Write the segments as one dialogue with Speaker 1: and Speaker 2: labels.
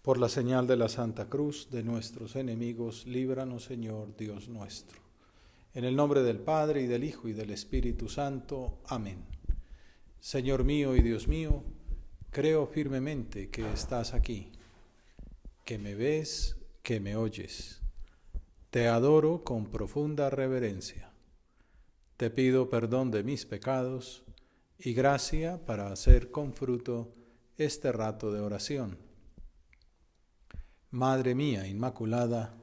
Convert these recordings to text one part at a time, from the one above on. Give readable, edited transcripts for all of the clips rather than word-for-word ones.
Speaker 1: Por la señal de la Santa Cruz de nuestros enemigos, líbranos, Señor Dios nuestro. En el nombre del Padre, y del Hijo, y del Espíritu Santo. Amén. Señor mío y Dios mío, creo firmemente que estás aquí, que me ves, que me oyes. Te adoro con profunda reverencia. Te pido perdón de mis pecados y gracia para hacer con fruto este rato de oración. Madre mía Inmaculada,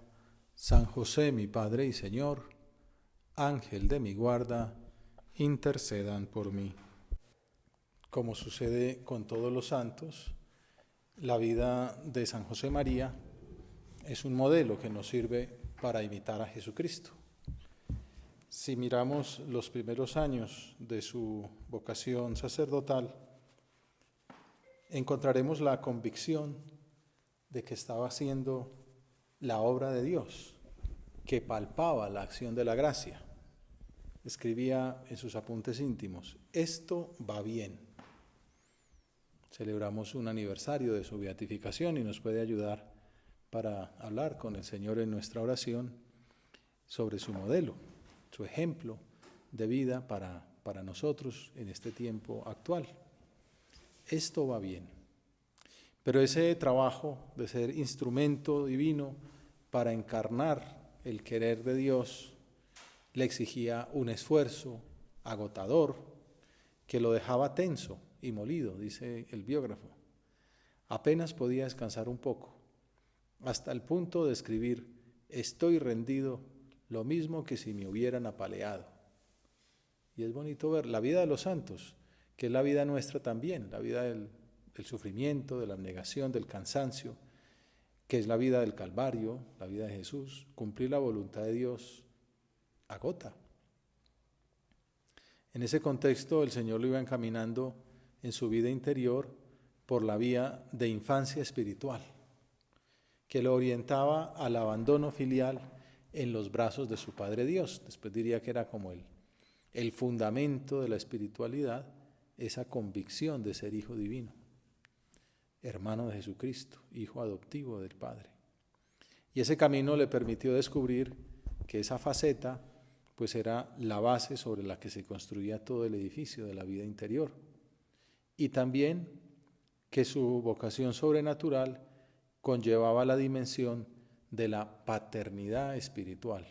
Speaker 1: San José mi Padre y Señor, Ángel de mi guarda, intercedan por mí. Como sucede con todos los santos, la vida de San José María es un modelo que nos sirve para imitar a Jesucristo. Si miramos los primeros años de su vocación sacerdotal, encontraremos la convicción de que estaba haciendo la obra de Dios, que palpaba la acción de la gracia. Escribía en sus apuntes íntimos: esto va bien. Celebramos un aniversario de su beatificación y nos puede ayudar para hablar con el Señor en nuestra oración sobre su modelo, su ejemplo de vida para nosotros en este tiempo actual. Esto va bien. Pero ese trabajo de ser instrumento divino para encarnar el querer de Dios le exigía un esfuerzo agotador que lo dejaba tenso y molido, dice el biógrafo. Apenas podía descansar un poco, hasta el punto de escribir: estoy rendido, lo mismo que si me hubieran apaleado. Y es bonito ver la vida de los santos, que es la vida nuestra también, la vida del sufrimiento, de la abnegación, del cansancio, que es la vida del Calvario, la vida de Jesús. Cumplir la voluntad de Dios agota. En ese contexto, el Señor lo iba encaminando en su vida interior por la vía de infancia espiritual, que lo orientaba al abandono filial en los brazos de su Padre Dios. Después diría que era como el fundamento de la espiritualidad, esa convicción de ser hijo divino, hermano de Jesucristo, hijo adoptivo del Padre. Y ese camino le permitió descubrir que esa faceta pues era la base sobre la que se construía todo el edificio de la vida interior. Y también que su vocación sobrenatural conllevaba la dimensión de la paternidad espiritual.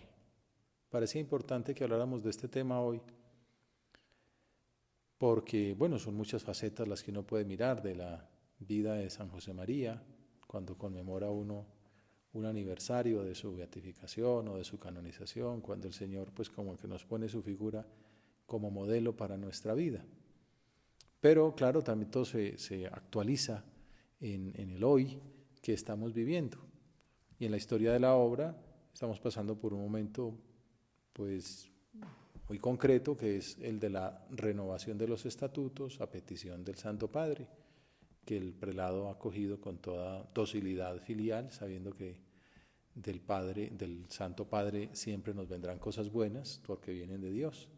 Speaker 1: Parecía importante que habláramos de este tema hoy, porque, son muchas facetas las que uno puede mirar de la vida de San José María, cuando conmemora uno un aniversario de su beatificación o de su canonización, cuando el Señor pues como que nos pone su figura como modelo para nuestra vida. Pero claro, también todo se actualiza en el hoy que estamos viviendo. Y en la historia de la obra estamos pasando por un momento pues muy concreto, que es el de la renovación de los estatutos a petición del Santo Padre, que el prelado ha acogido con toda docilidad filial, sabiendo que del Padre, del Santo Padre, siempre nos vendrán cosas buenas porque vienen de Dios.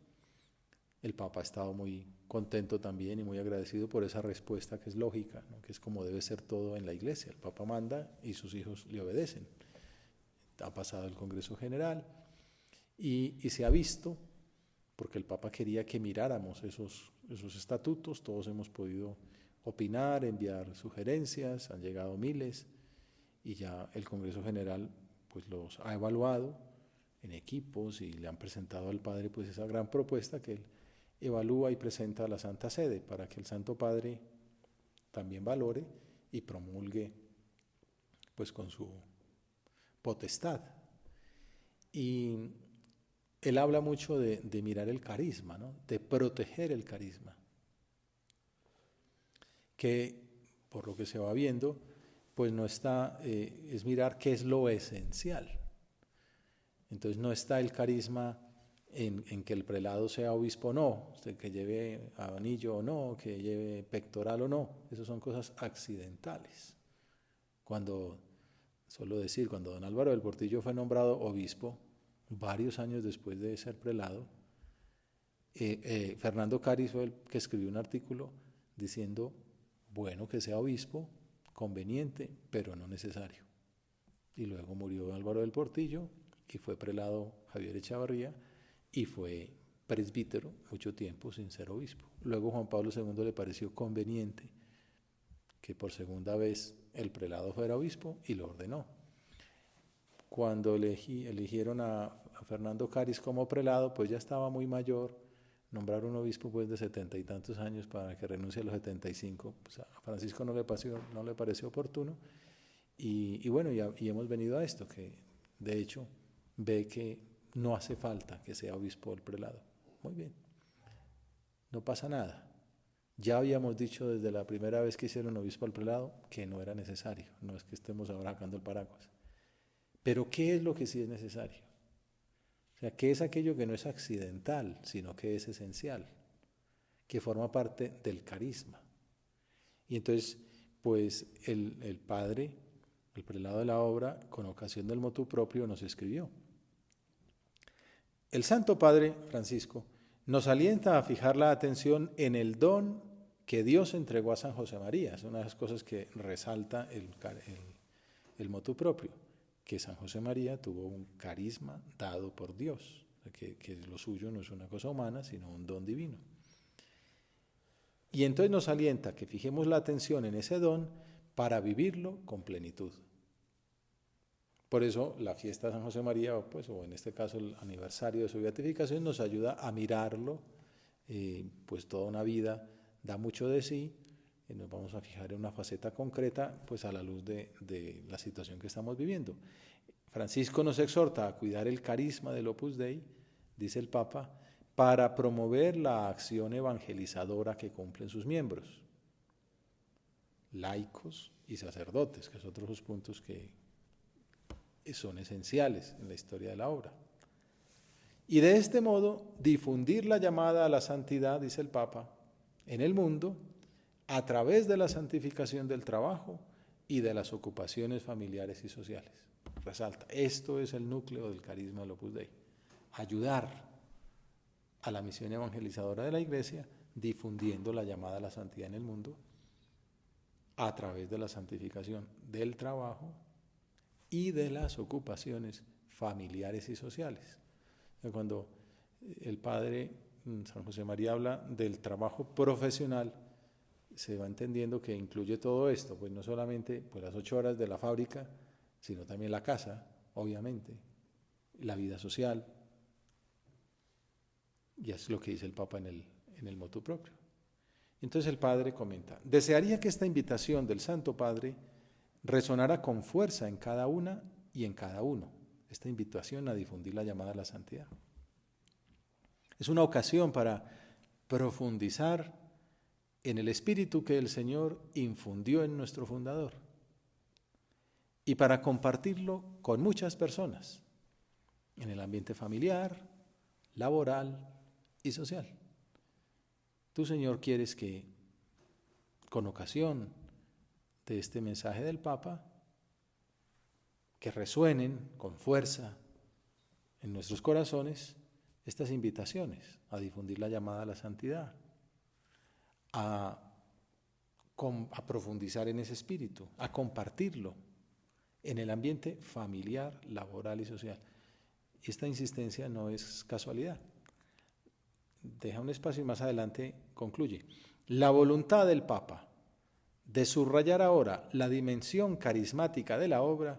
Speaker 1: El Papa ha estado muy contento también y muy agradecido por esa respuesta que es lógica, ¿no? Que es como debe ser todo en la Iglesia. El Papa manda y sus hijos le obedecen. Ha pasado el Congreso General y se ha visto, porque el Papa quería que miráramos esos estatutos. Todos hemos podido opinar, enviar sugerencias, han llegado miles y ya el Congreso General pues los ha evaluado en equipos y le han presentado al Padre pues esa gran propuesta que él evalúa y presenta a la Santa Sede para que el Santo Padre también valore y promulgue pues con su potestad. Y él habla mucho de mirar el carisma, ¿no? De proteger el carisma, que por lo que se va viendo pues no está, es mirar qué es lo esencial. Entonces no está el carisma en que el prelado sea obispo o no, que lleve anillo o no, que lleve pectoral o no. Esas son cosas accidentales. Cuando don Álvaro del Portillo fue nombrado obispo, varios años después de ser prelado, Fernando Cáriz fue el que escribió un artículo diciendo, bueno, que sea obispo, conveniente, pero no necesario. Y luego murió Álvaro del Portillo y fue prelado Javier Echavarría y fue presbítero mucho tiempo sin ser obispo. Luego Juan Pablo II le pareció conveniente que por segunda vez el prelado fuera obispo y lo ordenó. Cuando eligieron a Fernando Cáriz como prelado, pues ya estaba muy mayor. Nombrar un obispo pues de 70 y tantos años para que renuncie a los 75, pues a Francisco no le pareció oportuno. Y bueno, y hemos venido a esto, que de hecho ve que no hace falta que sea obispo el prelado. Muy bien, no pasa nada. Ya habíamos dicho desde la primera vez que hicieron obispo al prelado que no era necesario, no es que estemos ahora sacando el paraguas. Pero ¿qué es lo que sí es necesario? O sea, ¿qué es aquello que no es accidental, sino que es esencial, que forma parte del carisma? Y entonces, pues el padre, el prelado de la obra, con ocasión del motu propio, nos escribió: el Santo Padre Francisco nos alienta a fijar la atención en el don que Dios entregó a San José María. Es una de las cosas que resalta el motu propio, que San José María tuvo un carisma dado por Dios, que lo suyo no es una cosa humana, sino un don divino. Y entonces nos alienta a que fijemos la atención en ese don para vivirlo con plenitud. Por eso la fiesta de San José María, pues, o en este caso el aniversario de su beatificación, nos ayuda a mirarlo, pues toda una vida da mucho de sí, y nos vamos a fijar en una faceta concreta, pues a la luz de la situación que estamos viviendo. Francisco nos exhorta a cuidar el carisma del Opus Dei, dice el Papa, para promover la acción evangelizadora que cumplen sus miembros, laicos y sacerdotes, que son otros puntos que son esenciales en la historia de la obra. Y de este modo difundir la llamada a la santidad, dice el Papa, en el mundo a través de la santificación del trabajo y de las ocupaciones familiares y sociales. Resalta, esto es el núcleo del carisma del Opus Dei, ayudar a la misión evangelizadora de la Iglesia difundiendo la llamada a la santidad en el mundo a través de la santificación del trabajo y de las ocupaciones familiares y sociales. Cuando el padre San José María habla del trabajo profesional, se va entendiendo que incluye todo esto, pues no solamente pues, las 8 horas de la fábrica, sino también la casa, obviamente, la vida social, y es lo que dice el Papa en el motu propio. Entonces el padre comenta: desearía que esta invitación del Santo Padre resonara con fuerza en cada una y en cada uno, esta invitación a difundir la llamada a la santidad. Es una ocasión para profundizar en el espíritu que el Señor infundió en nuestro fundador y para compartirlo con muchas personas, en el ambiente familiar, laboral y social. Tú, Señor, quieres que, con ocasión de este mensaje del Papa, que resuenen con fuerza en nuestros corazones estas invitaciones a difundir la llamada a la santidad, a profundizar en ese espíritu, a compartirlo en el ambiente familiar, laboral y social. Esta insistencia no es casualidad. Deja un espacio y más adelante concluye. La voluntad del Papa de subrayar ahora la dimensión carismática de la obra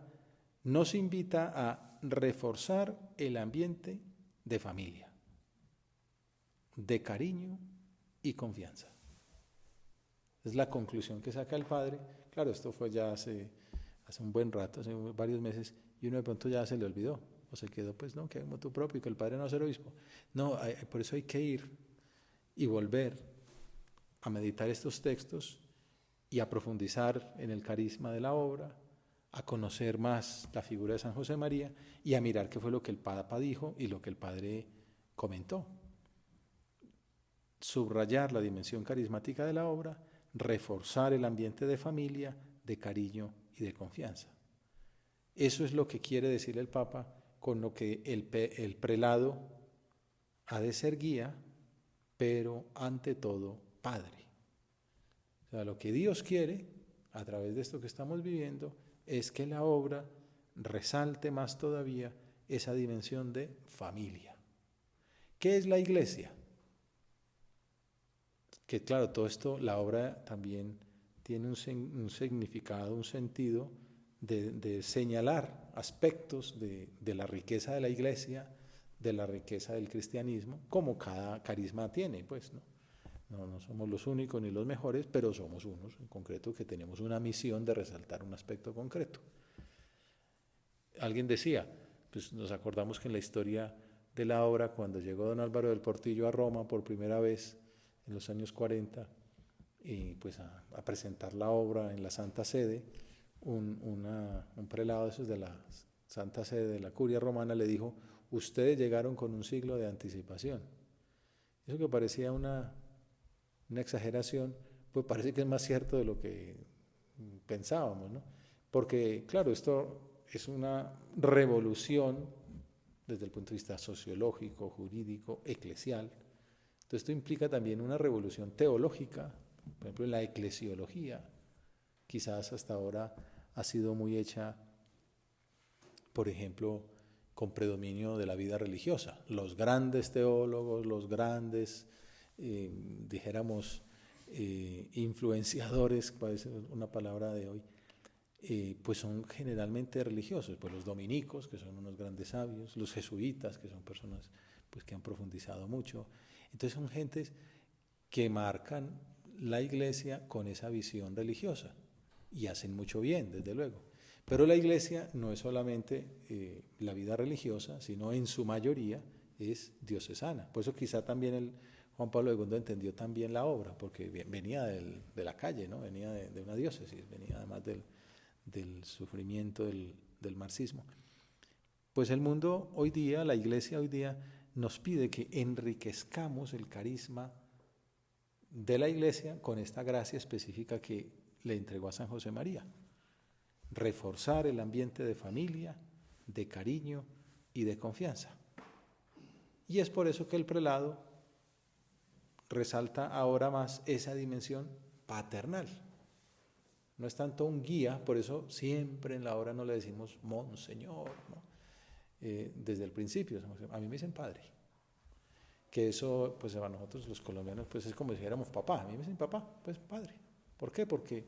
Speaker 1: nos invita a reforzar el ambiente de familia, de cariño y confianza. Es la conclusión que saca el padre. Claro, esto fue ya hace un buen rato, hace varios meses, y uno de pronto ya se le olvidó, o se quedó, pues no, que hay motu propio, que el padre no va a ser obispo. No, por eso hay que ir y volver a meditar estos textos y a profundizar en el carisma de la obra, a conocer más la figura de San José María y a mirar qué fue lo que el Papa dijo y lo que el padre comentó. Subrayar la dimensión carismática de la obra, reforzar el ambiente de familia, de cariño y de confianza. Eso es lo que quiere decir el Papa con lo que el prelado ha de ser guía, pero ante todo padre. O sea, lo que Dios quiere, a través de esto que estamos viviendo es que la obra resalte más todavía esa dimensión de familia. ¿Qué es la iglesia? Que claro, todo esto, la obra también tiene un significado, un sentido de señalar aspectos de la riqueza de la iglesia, de la riqueza del cristianismo, como cada carisma tiene, pues, ¿no? No somos los únicos ni los mejores, pero somos unos en concreto que tenemos una misión de resaltar un aspecto concreto. Alguien decía, pues nos acordamos que en la historia de la obra, cuando llegó don Álvaro del Portillo a Roma por primera vez en los años 40, y pues a presentar la obra en la Santa Sede, un prelado de esos de la Santa Sede de la Curia Romana le dijo: ustedes llegaron con un siglo de anticipación. Eso que parecía una exageración, pues parece que es más cierto de lo que pensábamos, ¿no? Porque, claro, esto es una revolución desde el punto de vista sociológico, jurídico, eclesial. Entonces esto implica también una revolución teológica, por ejemplo en la eclesiología, quizás hasta ahora ha sido muy hecha, por ejemplo, con predominio de la vida religiosa. Los grandes teólogos, los grandes, dijéramos, influenciadores, parece una palabra de hoy, pues son generalmente religiosos, pues los dominicos, que son unos grandes sabios, los jesuitas, que son personas pues, que han profundizado mucho. Entonces son gentes que marcan la iglesia con esa visión religiosa y hacen mucho bien, desde luego. Pero la iglesia no es solamente la vida religiosa, sino en su mayoría es diocesana. Por eso quizá también Juan Pablo II entendió también la obra, porque venía de la calle, ¿no? Venía de una diócesis, venía además del sufrimiento del marxismo. Pues el mundo hoy día, la iglesia hoy día, nos pide que enriquezcamos el carisma de la iglesia con esta gracia específica que le entregó a San José María. Reforzar el ambiente de familia, de cariño y de confianza. Y es por eso que el prelado resalta ahora más esa dimensión paternal. No es tanto un guía, por eso siempre en la obra no le decimos monseñor, ¿no? Desde el principio, a mí me dicen padre. Que eso, pues a nosotros los colombianos, pues es como si dijéramos papá. A mí me dicen papá, pues padre. ¿Por qué? Porque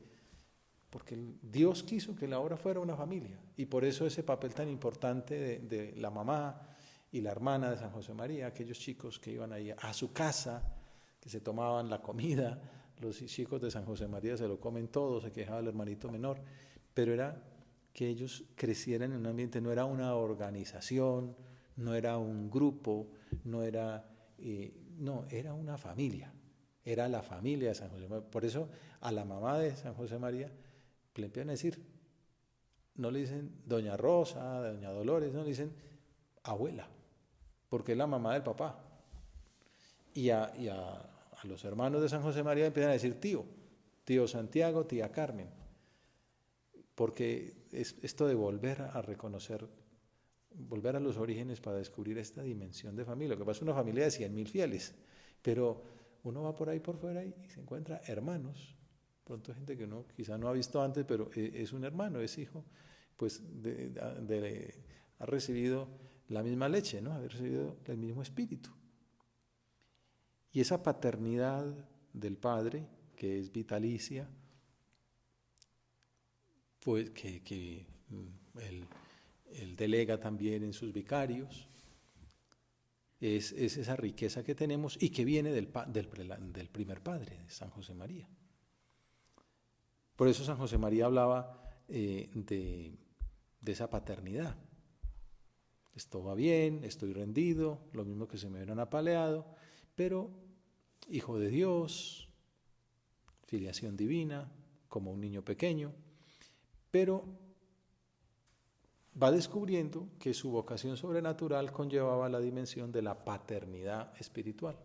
Speaker 1: Dios quiso que la obra fuera una familia. Y por eso ese papel tan importante de la mamá y la hermana de San José María, aquellos chicos que iban ahí a su casa, que se tomaban la comida, los chicos de San José María se lo comen todo, se quejaba el hermanito menor, pero era que ellos crecieran en un ambiente, no era una organización, no era un grupo, no era, era una familia, era la familia de San José María. Por eso a la mamá de San José María le empiezan a decir, no le dicen doña Rosa, doña Dolores, no le dicen abuela, porque es la mamá del papá. Y a los hermanos de San José María empiezan a decir tío Santiago, tía Carmen, porque es esto de volver a reconocer, volver a los orígenes para descubrir esta dimensión de familia. Lo que pasa es una familia de 100.000 fieles, pero uno va por ahí por fuera y se encuentra hermanos, pronto gente que uno quizá no ha visto antes, pero es un hermano, es hijo, pues ha recibido la misma leche, ¿no? Ha recibido el mismo espíritu. Y esa paternidad del Padre, que es vitalicia, pues que él delega también en sus vicarios, es esa riqueza que tenemos y que viene del primer Padre, de San José María. Por eso San José María hablaba de esa paternidad. Esto va bien, estoy rendido, lo mismo que se me hubieran apaleado, pero hijo de Dios, filiación divina, como un niño pequeño, pero va descubriendo que su vocación sobrenatural conllevaba la dimensión de la paternidad espiritual.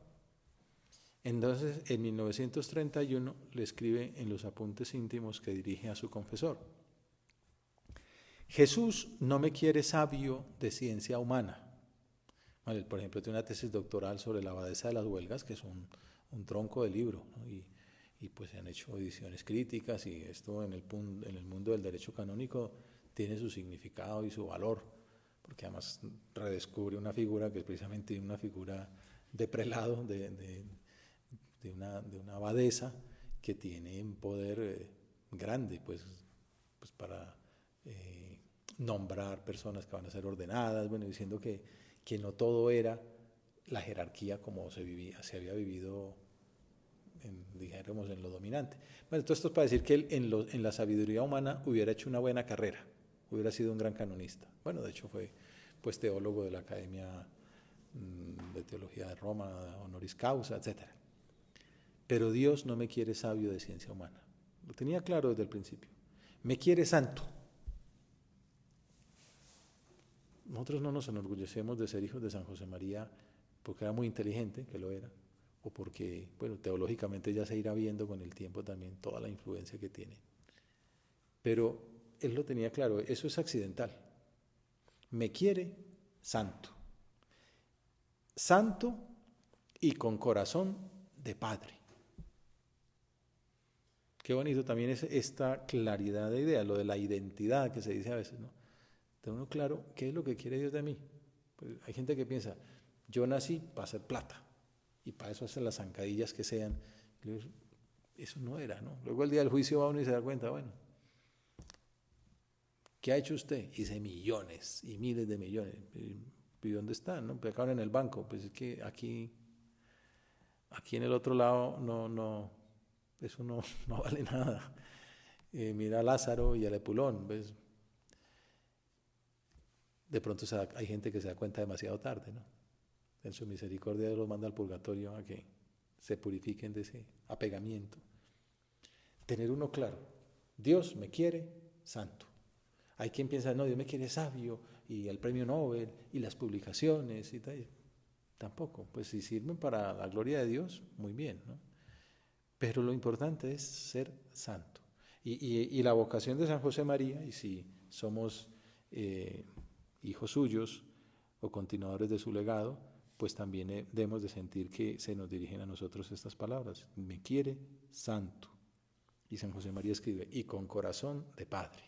Speaker 1: Entonces, en 1931 le escribe en los apuntes íntimos que dirige a su confesor: Jesús no me quiere sabio de ciencia humana. Vale, por ejemplo, tiene una tesis doctoral sobre la abadesa de las Huelgas, que es un tronco de libro, ¿no? y y pues se han hecho ediciones críticas, y esto en el mundo del derecho canónico tiene su significado y su valor, porque además redescubre una figura que es precisamente una figura de prelado, de una abadesa que tiene un poder grande, pues para nombrar personas que van a ser ordenadas, bueno, diciendo que no todo era la jerarquía como se había vivido, dijéramos, en lo dominante. Bueno, todo esto es para decir que él en la sabiduría humana hubiera hecho una buena carrera, hubiera sido un gran canonista. Bueno, de hecho fue pues teólogo de la Academia de Teología de Roma, honoris causa, etc. Pero Dios no me quiere sabio de ciencia humana. Lo tenía claro desde el principio. Me quiere santo. Nosotros no nos enorgullecemos de ser hijos de San José María porque era muy inteligente, que lo era, o porque, bueno, teológicamente ya se irá viendo con el tiempo también toda la influencia que tiene. Pero él lo tenía claro, eso es accidental. Me quiere santo. Santo y con corazón de padre. Qué bonito también es esta claridad de idea, lo de la identidad que se dice a veces, ¿no? Tengo uno claro, ¿qué es lo que quiere Dios de mí? Pues hay gente que piensa, yo nací para hacer plata, y para eso hacen las zancadillas que sean. Eso no era, ¿no? Luego el día del juicio va uno y se da cuenta, bueno, ¿qué ha hecho usted? Hice millones y miles de millones. ¿Y dónde están? ¿No? Pues acaban en el banco. Pues es que aquí en el otro lado eso no vale nada. Mira a Lázaro y a Lepulón, ¿ves? De pronto hay gente que se da cuenta demasiado tarde, ¿no? En su misericordia Dios los manda al purgatorio a que se purifiquen de ese apegamiento. Tener uno claro, Dios me quiere santo. Hay quien piensa, no, Dios me quiere sabio, y el premio Nobel, y las publicaciones, y tal. Tampoco, pues si sirven para la gloria de Dios, muy bien, ¿no? Pero lo importante es ser santo. Y la vocación de San José María, y si somos hijos suyos o continuadores de su legado, pues también debemos de sentir que se nos dirigen a nosotros estas palabras. Me quiere santo. Y San José María escribe, y con corazón de padre.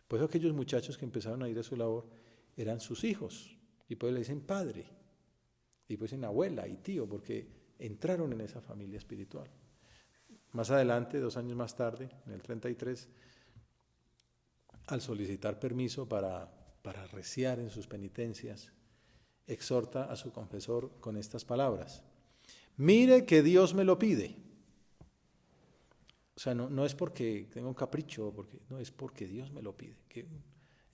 Speaker 1: Pues aquellos muchachos que empezaron a ir a su labor eran sus hijos, y pues le dicen padre, y pues dicen abuela y tío, porque entraron en esa familia espiritual. Más adelante, 2 años más tarde, en el 33, al solicitar permiso para reciar en sus penitencias, exhorta a su confesor con estas palabras: mire que Dios me lo pide. O sea, no es porque tengo un capricho, no, es porque Dios me lo pide.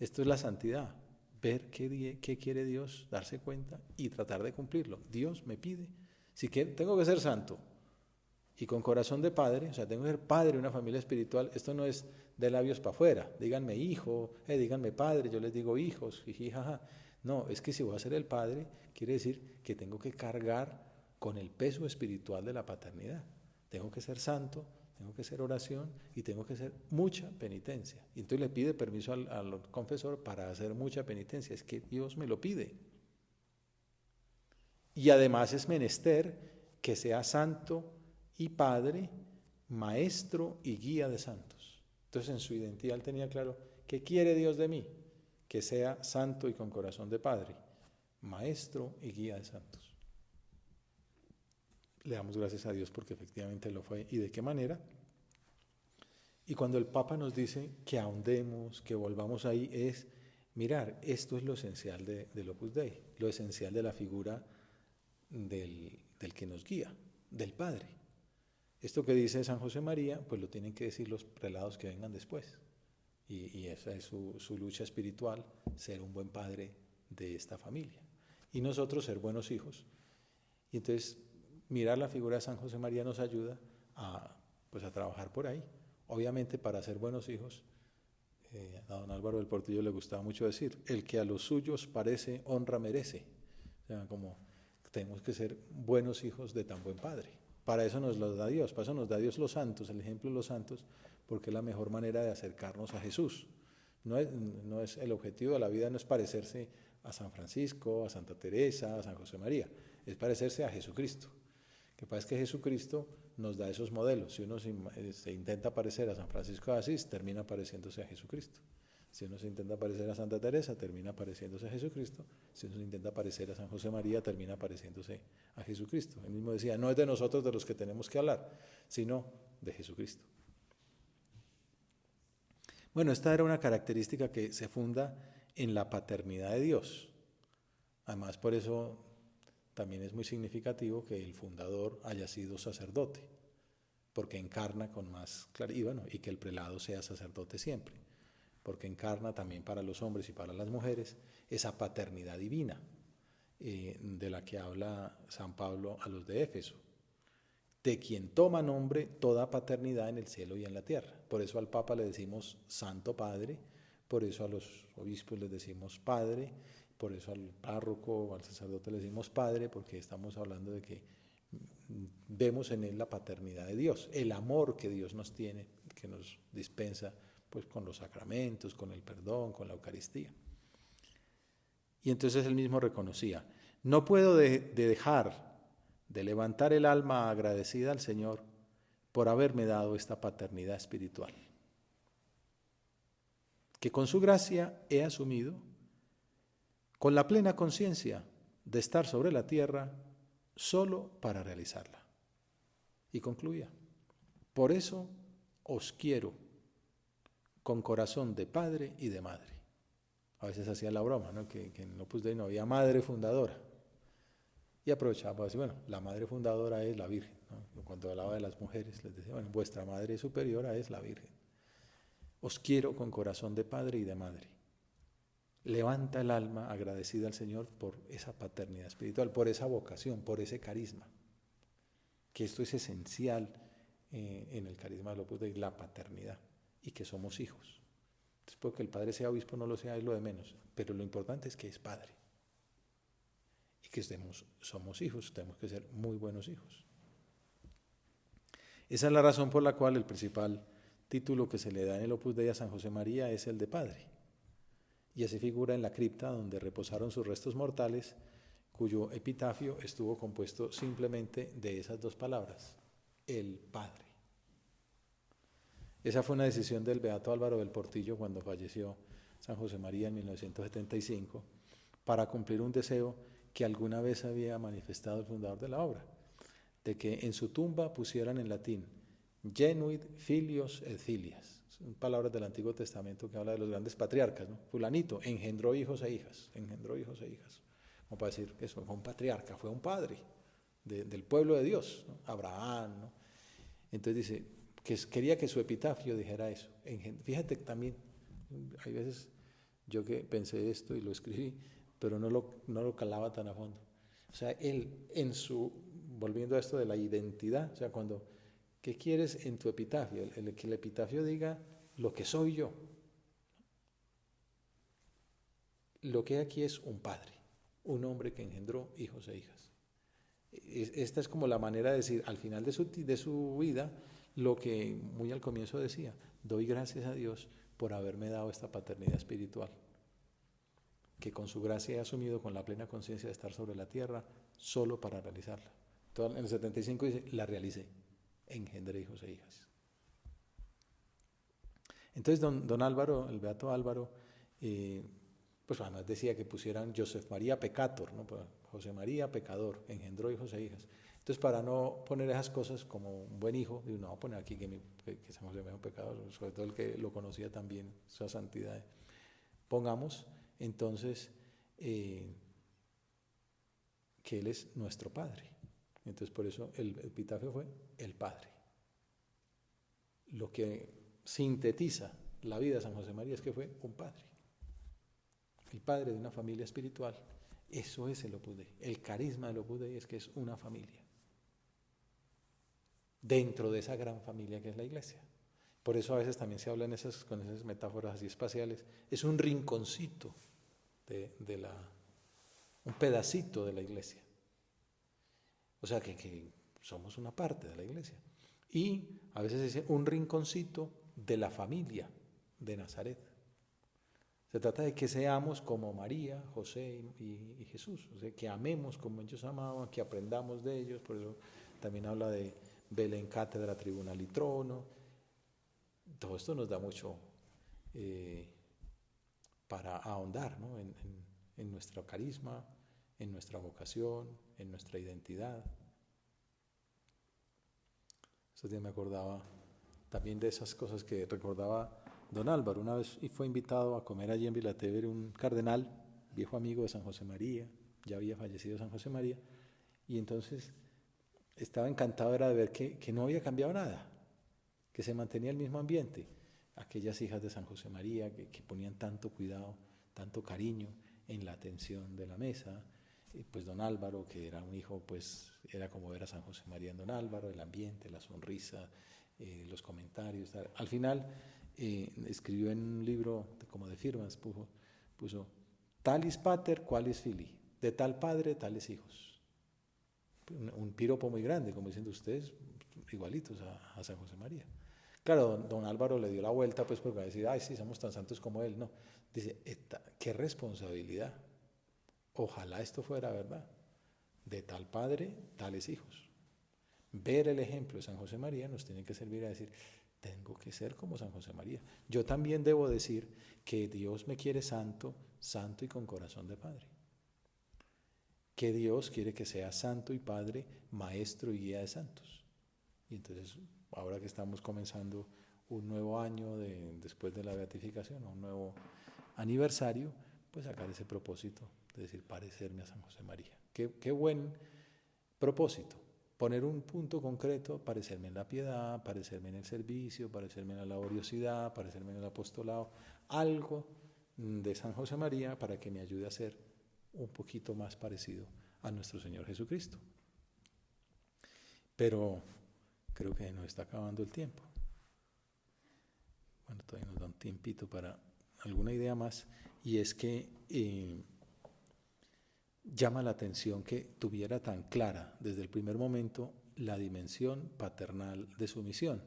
Speaker 1: Esto es la santidad, ver qué quiere Dios, darse cuenta y tratar de cumplirlo. Dios me pide, si tengo que ser santo y con corazón de padre, o sea, tengo que ser padre de una familia espiritual. Esto no es de labios para afuera, díganme hijo, díganme padre, yo les digo hijos, jiji, jaja. No, es que si voy a ser el padre, quiere decir que tengo que cargar con el peso espiritual de la paternidad. Tengo que ser santo, tengo que hacer oración y tengo que hacer mucha penitencia. Y entonces le pide permiso al confesor para hacer mucha penitencia. Es que Dios me lo pide. Y además es menester que sea santo y padre, maestro y guía de santos. Entonces en su identidad él tenía claro, ¿qué quiere Dios de mí? Que sea santo y con corazón de padre, maestro y guía de santos. Le damos gracias a Dios porque efectivamente lo fue. ¿Y de qué manera? Y cuando el Papa nos dice que ahondemos, que volvamos ahí, es mirar, esto es lo esencial del Opus Dei, lo esencial de la figura del que nos guía, del Padre. Esto que dice San José María, pues lo tienen que decir los prelados que vengan después. Y esa es su lucha espiritual, ser un buen padre de esta familia. Y nosotros ser buenos hijos. Y entonces mirar la figura de San José María nos ayuda a trabajar por ahí. Obviamente para ser buenos hijos, a don Álvaro del Portillo le gustaba mucho decir, el que a los suyos parece, honra merece. O sea, como tenemos que ser buenos hijos de tan buen padre. Para eso nos lo da Dios, para eso nos da Dios los santos, el ejemplo de los santos, porque es la mejor manera de acercarnos a Jesús. No es el objetivo de la vida, no es parecerse a San Francisco, a Santa Teresa, a San José María, es parecerse a Jesucristo. Lo que pasa es que Jesucristo nos da esos modelos. Si uno se intenta parecer a San Francisco de Asís, termina pareciéndose a Jesucristo. Si uno se intenta parecer a Santa Teresa, termina pareciéndose a Jesucristo. Si uno se intenta parecer a San José María, termina pareciéndose a Jesucristo. Él mismo decía, no es de nosotros de los que tenemos que hablar, sino de Jesucristo. Bueno, esta era una característica que se funda en la paternidad de Dios. Además, por eso también es muy significativo que el fundador haya sido sacerdote, porque encarna con más claridad, y que el prelado sea sacerdote siempre, porque encarna también para los hombres y para las mujeres esa paternidad divina de la que habla San Pablo a los de Éfeso, de quien toma nombre toda paternidad en el cielo y en la tierra. Por eso al Papa le decimos Santo Padre, por eso a los obispos les decimos Padre, por eso al párroco o al sacerdote le decimos Padre, porque estamos hablando de que vemos en él la paternidad de Dios, el amor que Dios nos tiene, que nos dispensa pues con los sacramentos, con el perdón, con la Eucaristía. Y entonces él mismo reconocía, no puedo dejar de levantar el alma agradecida al Señor por haberme dado esta paternidad espiritual, que con su gracia he asumido con la plena conciencia de estar sobre la tierra solo para realizarla. Y concluía, por eso os quiero con corazón de padre y de madre. A veces hacía la broma, ¿no? Que en el Opus Dei no había madre fundadora. Y aprovechaba para decir, bueno, la madre fundadora es la Virgen, ¿no? Cuando hablaba de las mujeres, les decía, bueno, vuestra madre superiora es la Virgen. Os quiero con corazón de padre y de madre. Levanta el alma agradecida al Señor por esa paternidad espiritual, por esa vocación, por ese carisma. Que esto es esencial en el carisma del Opus Dei, la paternidad, y que somos hijos. Después que el padre sea obispo no lo sea, es lo de menos, pero lo importante es que es padre. Y que somos hijos, tenemos que ser muy buenos hijos. Esa es la razón por la cual el principal título que se le da en el Opus Dei a San José María es el de padre. Y así figura en la cripta donde reposaron sus restos mortales, cuyo epitafio estuvo compuesto simplemente de esas dos palabras, el Padre. Esa fue una decisión del beato Álvaro del Portillo cuando falleció San José María en 1975, para cumplir un deseo que alguna vez había manifestado el fundador de la obra, de que en su tumba pusieran en latín Genuit filios et filias. Son palabras del Antiguo Testamento que habla de los grandes patriarcas, ¿no? Fulanito engendró hijos e hijas, como para decir que eso fue un patriarca, fue un padre del pueblo de Dios, ¿no? Abraham, ¿no? Entonces dice que quería que su epitafio dijera eso. Fíjate también, hay veces yo que pensé esto y lo escribí, pero no lo calaba tan a fondo. O sea, él volviendo a esto de la identidad, o sea, ¿qué quieres en tu epitafio? Que el epitafio diga lo que soy yo. Lo que aquí es un padre, un hombre que engendró hijos e hijas. Esta es como la manera de decir, al final de su vida, lo que muy al comienzo decía, doy gracias a Dios por haberme dado esta paternidad espiritual, que con su gracia he asumido con la plena conciencia de estar sobre la tierra solo para realizarla. Entonces, en el 75 dice, la realicé, engendré hijos e hijas. Entonces don Álvaro, el beato Álvaro, pues además decía que pusieran Joseph María Peccator, ¿no? José María pecador, engendró hijos e hijas. Entonces, para no poner esas cosas como un buen hijo, digo, no voy a poner aquí que San José María un pecador, sobre todo el que lo conocía también, su santidad. Pongamos entonces que Él es nuestro Padre. Entonces, por eso el epitafio fue el Padre. Lo que sintetiza la vida de San José María es que fue un padre. El padre de una familia espiritual. Eso es el Opus Dei. El carisma del Opus Dei es que es una familia. Dentro de esa gran familia que es la Iglesia. Por eso a veces también se habla con esas metáforas así espaciales. Es un rinconcito un pedacito de la Iglesia. O sea que somos una parte de la Iglesia. Y a veces se dice un rinconcito de la familia de Nazaret. Se trata de que seamos como María, José y Jesús, o sea, que amemos como ellos amaban, que aprendamos de ellos. Por eso también habla de Belén, cátedra, tribunal y trono. Todo esto nos da mucho para ahondar, ¿no? en nuestro carisma, en nuestra vocación, en nuestra identidad. Estos días me acordaba también de esas cosas que recordaba don Álvaro. Una vez fue invitado a comer allí en Vilatevere un cardenal, viejo amigo de San José María, ya había fallecido San José María, y entonces estaba encantado de ver que no había cambiado nada, que se mantenía el mismo ambiente. Aquellas hijas de San José María que ponían tanto cuidado, tanto cariño en la atención de la mesa, pues don Álvaro, que era un hijo, pues era como ver a San José María en don Álvaro, el ambiente, la sonrisa, los comentarios. Al final escribió en un libro como de firmas, puso talis pater qualis filii, de tal padre tales hijos. Un piropo muy grande, como diciendo ustedes igualitos a San José María. Claro, don Álvaro le dio la vuelta, pues porque va a decir, ay, sí, somos tan santos como él. No, dice, qué responsabilidad. Ojalá esto fuera verdad. De tal padre, tales hijos. Ver el ejemplo de San José María nos tiene que servir a decir, tengo que ser como San José María. Yo también debo decir que Dios me quiere santo, santo y con corazón de padre. Que Dios quiere que sea santo y padre, maestro y guía de santos. Y entonces, ahora que estamos comenzando un nuevo año después de la beatificación, un nuevo aniversario, pues sacar ese propósito de decir, parecerme a San José María. Qué buen propósito. Poner un punto concreto, parecerme en la piedad, parecerme en el servicio, parecerme en la laboriosidad, parecerme en el apostolado, algo de San José María para que me ayude a ser un poquito más parecido a nuestro Señor Jesucristo. Pero creo que nos está acabando el tiempo. Bueno, todavía nos da un tiempito para alguna idea más, y es que llama la atención que tuviera tan clara desde el primer momento la dimensión paternal de su misión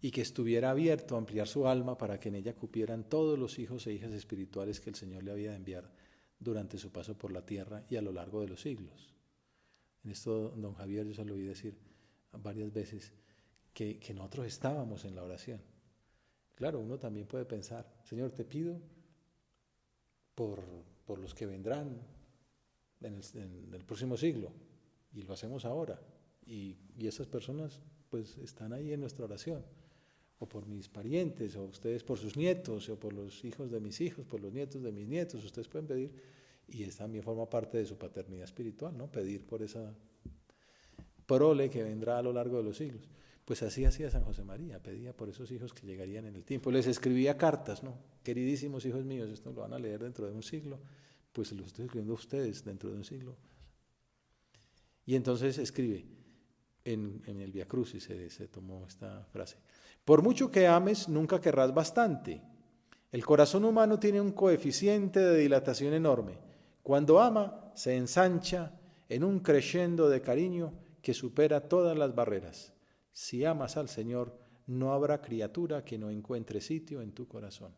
Speaker 1: y que estuviera abierto a ampliar su alma para que en ella cupieran todos los hijos e hijas espirituales que el Señor le había de enviar durante su paso por la tierra y a lo largo de los siglos. En esto, don Javier, yo se lo oí decir varias veces, que nosotros estábamos en la oración. Claro, uno también puede pensar, Señor, te pido por los que vendrán en el próximo siglo, y lo hacemos ahora, y esas personas pues están ahí en nuestra oración, o por mis parientes, o ustedes por sus nietos, o por los hijos de mis hijos, por los nietos de mis nietos, ustedes pueden pedir, y eso también forma parte de su paternidad espiritual, ¿no? Pedir por esa prole que vendrá a lo largo de los siglos. Pues así hacía San José María, pedía por esos hijos que llegarían en el tiempo, les escribía cartas, ¿no? Queridísimos hijos míos, esto lo van a leer dentro de un siglo, pues lo estoy escribiendo a ustedes dentro de un siglo. Y entonces escribe, en el Via Crucis se tomó esta frase, por mucho que ames, nunca querrás bastante. El corazón humano tiene un coeficiente de dilatación enorme. Cuando ama, se ensancha en un crescendo de cariño que supera todas las barreras. Si amas al Señor, no habrá criatura que no encuentre sitio en tu corazón.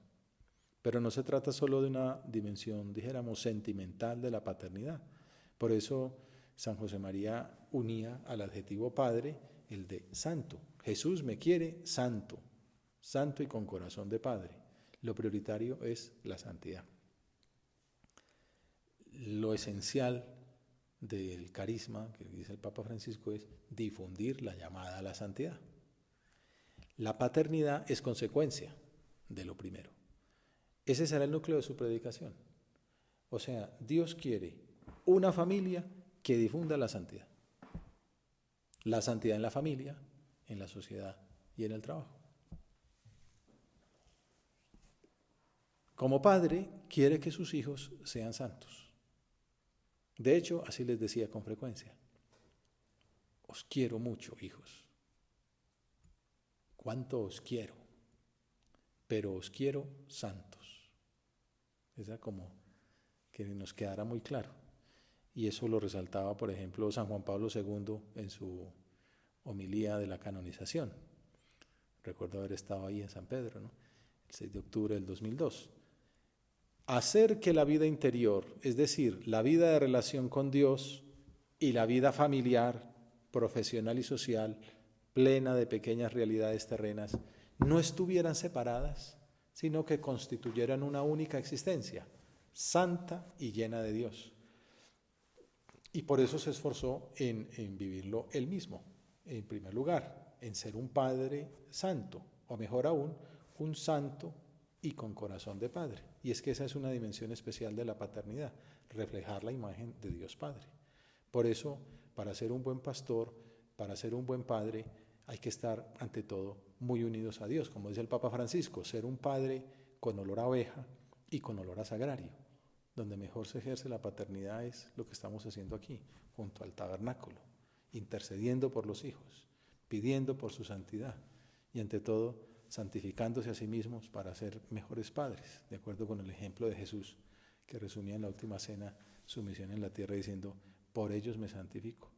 Speaker 1: Pero no se trata solo de una dimensión, dijéramos, sentimental de la paternidad. Por eso San José María unía al adjetivo padre el de santo. Jesús me quiere santo, santo y con corazón de padre. Lo prioritario es la santidad. Lo esencial del carisma, que dice el Papa Francisco, es difundir la llamada a la santidad. La paternidad es consecuencia de lo primero. Ese será el núcleo de su predicación. O sea, Dios quiere una familia que difunda la santidad. La santidad en la familia, en la sociedad y en el trabajo. Como padre, quiere que sus hijos sean santos. De hecho, así les decía con frecuencia. Os quiero mucho, hijos. ¿Cuánto os quiero? Pero os quiero santos. Esa como que nos quedara muy claro. Y eso lo resaltaba, por ejemplo, San Juan Pablo II en su homilía de la canonización. Recuerdo haber estado ahí en San Pedro, ¿no? El 6 de octubre del 2002. Hacer que la vida interior, es decir, la vida de relación con Dios y la vida familiar, profesional y social, plena de pequeñas realidades terrenas, no estuvieran separadas, sino que constituyeran una única existencia, santa y llena de Dios. Y por eso se esforzó en vivirlo él mismo, en primer lugar, en ser un padre santo, o mejor aún, un santo y con corazón de padre. Y es que esa es una dimensión especial de la paternidad, reflejar la imagen de Dios Padre. Por eso, para ser un buen pastor, para ser un buen padre, hay que estar ante todo muy unidos a Dios, como dice el Papa Francisco, ser un padre con olor a oveja y con olor a sagrario. Donde mejor se ejerce la paternidad es lo que estamos haciendo aquí, junto al tabernáculo, intercediendo por los hijos, pidiendo por su santidad y ante todo santificándose a sí mismos para ser mejores padres, de acuerdo con el ejemplo de Jesús, que resumía en la última cena su misión en la tierra diciendo, por ellos me santifico.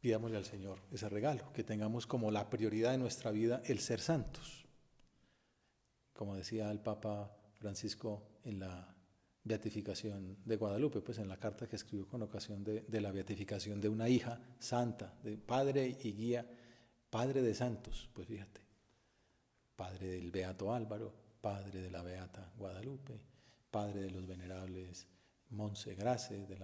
Speaker 1: Pidámosle al Señor ese regalo, que tengamos como la prioridad de nuestra vida el ser santos. Como decía el Papa Francisco en la beatificación de Guadalupe, pues en la carta que escribió con ocasión de la beatificación de una hija santa, de padre y guía, padre de santos, pues fíjate, padre del beato Álvaro, padre de la beata Guadalupe, padre de los venerables Monsegrace, del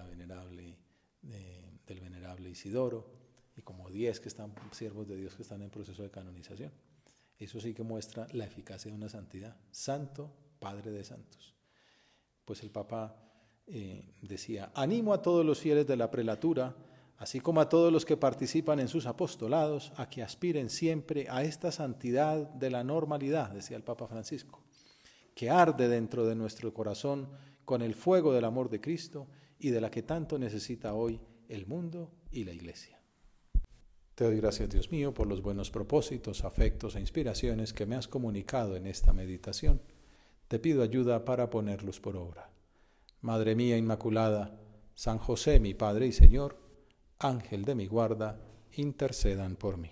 Speaker 1: venerable Isidoro, y como 10 que están siervos de Dios que están en proceso de canonización. Eso sí que muestra la eficacia de una santidad. Santo, Padre de santos. Pues el Papa decía, animo a todos los fieles de la prelatura, así como a todos los que participan en sus apostolados, a que aspiren siempre a esta santidad de la normalidad, decía el Papa Francisco, que arde dentro de nuestro corazón con el fuego del amor de Cristo y de la que tanto necesita hoy el mundo y la Iglesia. Te doy gracias, Dios mío, por los buenos propósitos, afectos e inspiraciones que me has comunicado en esta meditación. Te pido ayuda para ponerlos por obra. Madre mía Inmaculada, San José, mi Padre y Señor, Ángel de mi guarda, intercedan por mí.